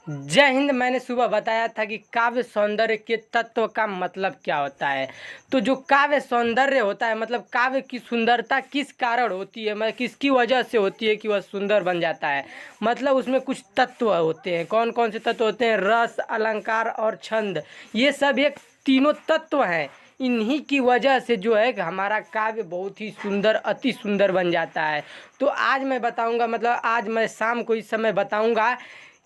जय हिंद। मैंने सुबह बताया था कि काव्य सौंदर्य के तत्व का मतलब क्या होता है। तो जो काव्य सौंदर्य होता है मतलब काव्य की सुंदरता किस कारण होती है, मतलब किसकी वजह से होती है कि वह सुंदर बन जाता है। मतलब उसमें कुछ तत्व होते हैं। कौन कौन से तत्व होते हैं? रस, अलंकार और छंद। ये सब एक तीनों तत्व हैं। इन्हीं की वजह से जो है कि हमारा काव्य बहुत ही सुंदर, अति सुंदर बन जाता है। तो आज मैं बताऊंगा, मतलब आज मैं शाम को इस समय बताऊंगा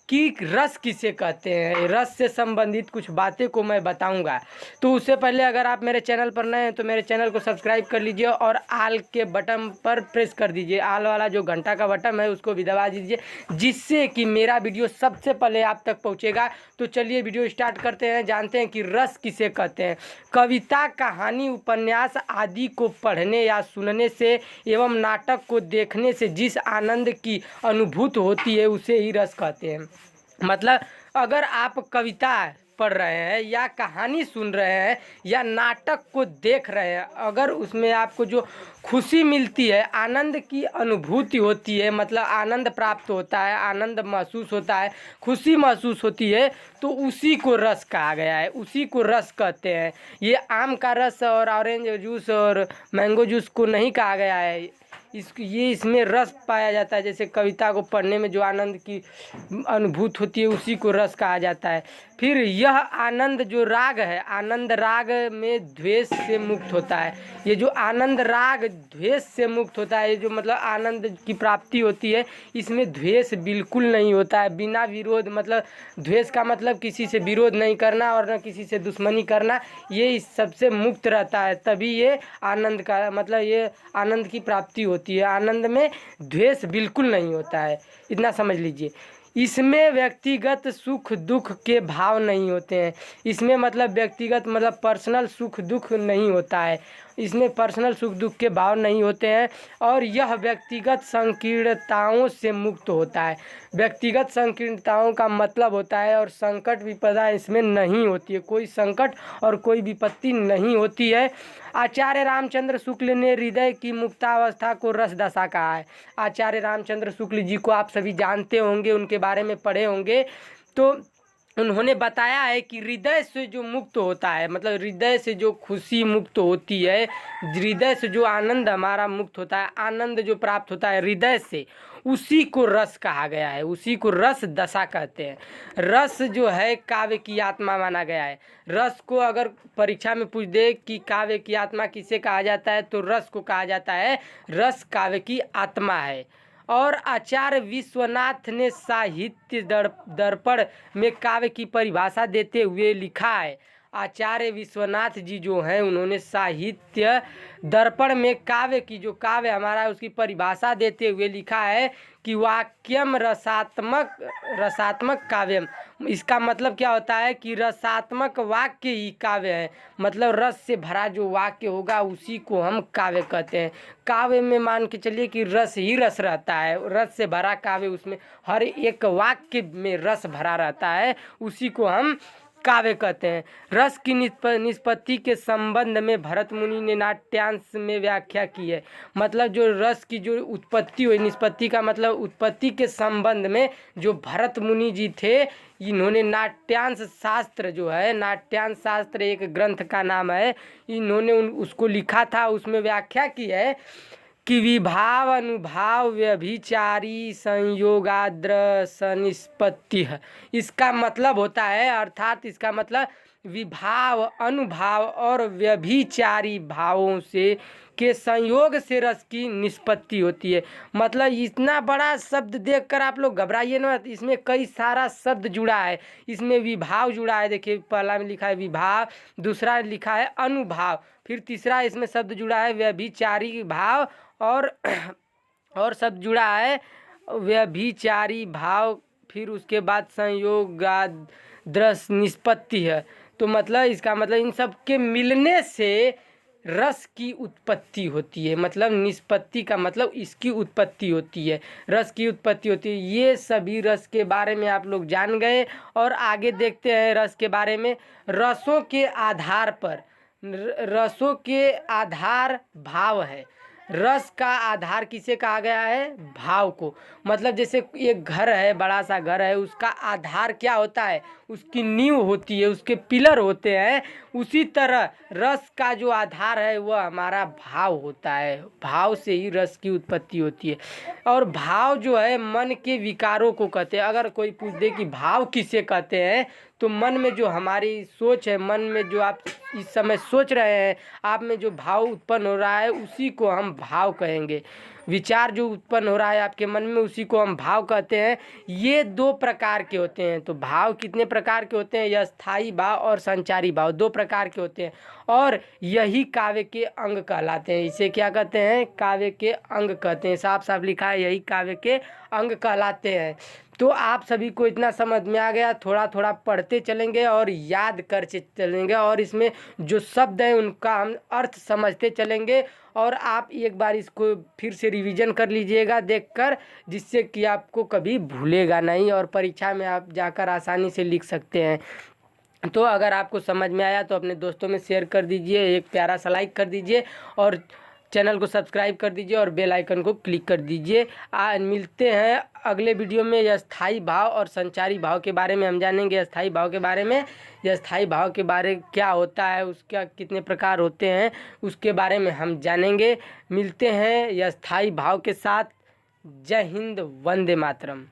कि रस किसे कहते हैं। रस से संबंधित कुछ बातें को मैं बताऊंगा। तो उससे पहले अगर आप मेरे चैनल पर नए हैं तो मेरे चैनल को सब्सक्राइब कर लीजिए और आल के बटन पर प्रेस कर दीजिए। आल वाला जो घंटा का बटन है उसको भी दबा दीजिए, जिससे कि मेरा वीडियो सबसे पहले आप तक पहुंचेगा। तो चलिए वीडियो स्टार्ट करते हैं, जानते हैं कि रस किसे कहते हैं। कविता, कहानी, उपन्यास आदि को पढ़ने या सुनने से एवं नाटक को देखने से जिस आनंद की अनुभूति होती है उसे ही रस कहते हैं। मतलब अगर आप कविता पढ़ रहे हैं या कहानी सुन रहे हैं या नाटक को देख रहे हैं, अगर उसमें आपको जो खुशी मिलती है, आनंद की अनुभूति होती है, मतलब आनंद प्राप्त होता है, आनंद महसूस होता है, खुशी महसूस होती है, तो उसी को रस कहा गया है, उसी को रस कहते हैं। ये आम का रस और ऑरेंज जूस और मैंगो जूस को नहीं कहा गया है। इसमें रस पाया जाता है। जैसे कविता को पढ़ने में जो आनंद की अनुभूति होती है उसी को रस कहा जाता है। फिर यह आनंद जो राग है, आनंद राग में द्वेष से मुक्त होता है। ये जो आनंद राग द्वेष से मुक्त होता है, ये जो मतलब आनंद की प्राप्ति होती है, इसमें द्वेष बिल्कुल नहीं होता है। बिना विरोध, मतलब द्वेष का मतलब किसी से विरोध नहीं करना और न किसी से दुश्मनी करना, ये इस सबसे मुक्त रहता है। तभी ये आनंद का मतलब ये आनंद की प्राप्ति होती है। आनंद में द्वेष बिल्कुल नहीं होता है, इतना समझ लीजिए। इसमें व्यक्तिगत सुख दुख के भाव नहीं होते हैं। इसमें मतलब व्यक्तिगत मतलब पर्सनल सुख दुख नहीं होता है। इसमें पर्सनल सुख दुख के भाव नहीं होते हैं और यह व्यक्तिगत संकीर्णताओं से मुक्त होता है। व्यक्तिगत संकीर्णताओं का मतलब होता है और संकट विपदा इसमें नहीं होती है। कोई संकट और कोई विपत्ति नहीं होती है। आचार्य रामचंद्र शुक्ल ने हृदय की मुक्तावस्था को रस दशा कहा है। आचार्य रामचंद्र शुक्ल जी को आप सभी जानते होंगे, उनके बारे में पढ़े होंगे। तो उन्होंने बताया है कि हृदय से जो मुक्त होता है, मतलब हृदय से जो खुशी मुक्त होती है, हृदय से जो आनंद हमारा मुक्त होता है, आनंद जो प्राप्त होता है हृदय से, उसी को रस कहा गया है, उसी को रस दशा कहते हैं। रस जो है काव्य की आत्मा माना गया है। रस को अगर परीक्षा में पूछ दे कि काव्य की आत्मा किसे कहा जाता है, तो रस को कहा जाता है। रस काव्य की आत्मा है। और आचार्य विश्वनाथ ने साहित्य दर्पण में काव्य की परिभाषा देते हुए लिखा है। आचार्य विश्वनाथ जी जो हैं उन्होंने साहित्य दर्पण में काव्य की, जो काव्य हमारा है उसकी परिभाषा देते हुए लिखा है कि वाक्यम रसात्मक रसात्मक काव्यम। इसका मतलब क्या होता है कि रसात्मक वाक्य ही काव्य है। मतलब रस से भरा जो वाक्य होगा उसी को हम काव्य कहते हैं। काव्य में मान के चलिए कि रस ही रस रहता है, रस से भरा काव्य, उसमें हर एक वाक्य में रस भरा रहता है, उसी को हम काव्य कहते हैं। रस की निष्पत्ति के संबंध में भरत मुनि ने नाट्यांश में व्याख्या की है। मतलब जो रस की जो उत्पत्ति हुई, निष्पत्ति का मतलब उत्पत्ति के संबंध में जो भरत मुनि जी थे, इन्होंने नाट्यांश शास्त्र जो है, नाट्यांश शास्त्र एक ग्रंथ का नाम है, इन्होंने उसको लिखा था। उसमें व्याख्या की है कि विभाव अनुभाव व्यभिचारी संयोगाद्रस निष्पत्ति है। इसका मतलब होता है, अर्थात इसका मतलब विभाव, अनुभाव और व्यभिचारी भावों से के संयोग से रस की निष्पत्ति होती है। मतलब इतना बड़ा शब्द देखकर आप लोग घबराइए ना, इसमें कई सारा शब्द जुड़ा है। इसमें विभाव जुड़ा है, देखिए पहला में लिखा है विभाव, दूसरा लिखा है अनुभाव, फिर तीसरा इसमें शब्द जुड़ा है व्यभिचारी भाव और शब्द जुड़ा है व्यभिचारी भाव, फिर उसके बाद संयोगाद्रस निष्पत्ति है। तो मतलब इसका मतलब इन सब के मिलने से रस की उत्पत्ति होती है। मतलब निष्पत्ति का मतलब इसकी उत्पत्ति होती है, रस की उत्पत्ति होती है। ये सभी रस के बारे में आप लोग जान गए और आगे देखते हैं रस के बारे में। रसों के आधार पर, रसों के आधार भाव है। रस का आधार किसे कहा गया है? भाव को। मतलब जैसे एक घर है, बड़ा सा घर है, उसका आधार क्या होता है? उसकी नींव होती है, उसके पिलर होते हैं। उसी तरह रस का जो आधार है वह हमारा भाव होता है। भाव से ही रस की उत्पत्ति होती है। और भाव जो है मन के विकारों को कहते हैं। अगर कोई पूछ दे कि भाव किसे कहते हैं, तो मन में जो हमारी सोच है, मन में जो आप इस समय सोच रहे हैं, आप में जो भाव उत्पन्न हो रहा है, उसी को हम भाव कहेंगे। विचार जो उत्पन्न हो रहा है आपके मन में, उसी को हम भाव कहते हैं। ये दो प्रकार के होते हैं। तो भाव कितने प्रकार के होते हैं? अस्थाई भाव और संचारी भाव, दो प्रकार के होते हैं। और यही काव्य के अंग कहलाते हैं। इसे क्या कहते हैं? काव्य के अंग कहते हैं। साफ साफ लिखा है, यही काव्य के अंग कहलाते हैं। तो आप सभी को इतना समझ में आ गया। थोड़ा थोड़ा पढ़ते चलेंगे और याद करते चलेंगे, और इसमें जो शब्द हैं उनका हम अर्थ समझते चलेंगे। और आप एक बार इसको फिर से रिवीजन कर लीजिएगा देखकर, जिससे कि आपको कभी भूलेगा नहीं और परीक्षा में आप जाकर आसानी से लिख सकते हैं। तो अगर आपको समझ में आया तो अपने दोस्तों में शेयर कर दीजिए, एक प्यारा सा लाइक कर दीजिए, और चैनल को सब्सक्राइब कर दीजिए, और बेल आइकन को क्लिक कर दीजिए। मिलते हैं अगले वीडियो में। अस्थाई भाव और संचारी भाव के बारे में हम जानेंगे। अस्थाई भाव के बारे में, अस्थाई भाव के बारे क्या होता है, उसका कितने प्रकार होते हैं, उसके बारे में हम जानेंगे। मिलते हैं अस्थाई भाव के साथ। जय हिंद, वंदे मातरम।